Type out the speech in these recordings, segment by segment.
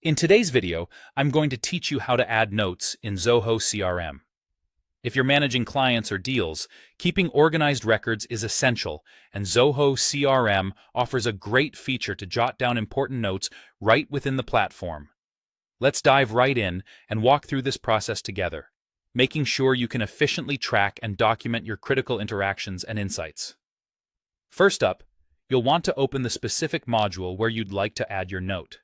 In today's video, I'm going to teach you how to add notes in Zoho CRM. If you're managing clients or deals, keeping organized records is essential, and Zoho CRM offers a great feature to jot down important notes right within the platform. Let's dive right in and walk through this process together, making sure you can efficiently track and document your critical interactions and insights. First up, you'll want to open the specific module where you'd like to add your note.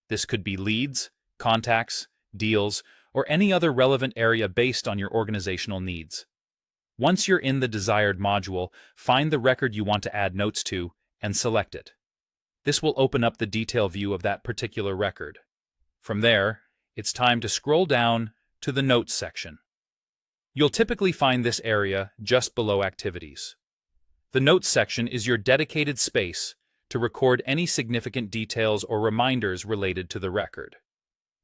This could be leads, contacts, deals, or any other relevant area based on your organizational needs. Once you're in the desired module, find the record you want to add notes to and select it. This will open up the detail view of that particular record. From there, it's time to scroll down to the Notes section. You'll typically find this area just below Activities. The Notes section is your dedicated space to record any significant details or reminders related to the record.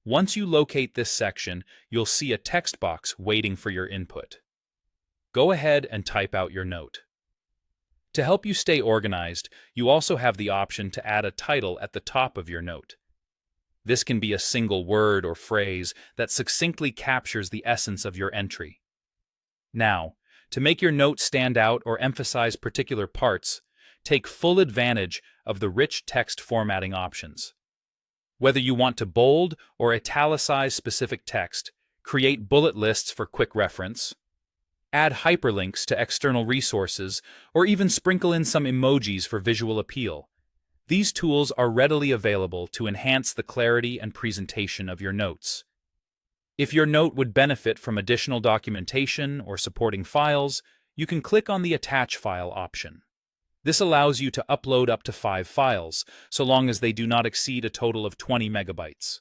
Once you locate this section, you'll see a text box waiting for your input. Go ahead and type out your note. To help you stay organized, you also have the option to add a title at the top of your note. This can be a single word or phrase that succinctly captures the essence of your entry. Now, to make your note stand out or emphasize particular parts, take full advantage of the rich text formatting options. Whether you want to bold or italicize specific text, create bullet lists for quick reference, add hyperlinks to external resources, or even sprinkle in some emojis for visual appeal, these tools are readily available to enhance the clarity and presentation of your notes. If your note would benefit from additional documentation or supporting files, you can click on the Attach File option. This allows you to upload up to 5 files, so long as they do not exceed a total of 20 megabytes.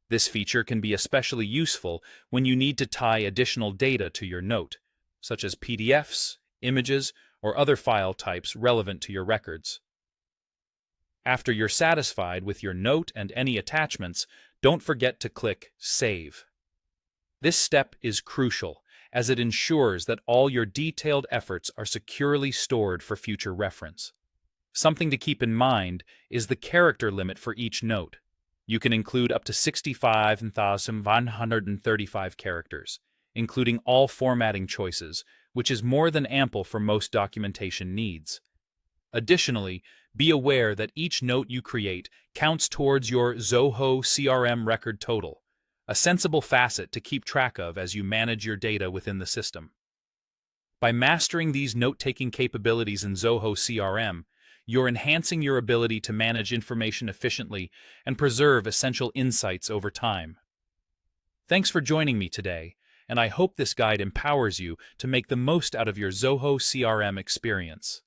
This feature can be especially useful when you need to tie additional data to your note, such as PDFs, images, or other file types relevant to your records. After you're satisfied with your note and any attachments, don't forget to click Save. This step is crucial, as it ensures that all your detailed efforts are securely stored for future reference. Something to keep in mind is the character limit for each note. You can include up to 65,135 characters, including all formatting choices, which is more than ample for most documentation needs. Additionally, be aware that each note you create counts towards your Zoho CRM record total, a sensible facet to keep track of as you manage your data within the system. By mastering these note-taking capabilities in Zoho CRM, you're enhancing your ability to manage information efficiently and preserve essential insights over time. Thanks for joining me today, and I hope this guide empowers you to make the most out of your Zoho CRM experience.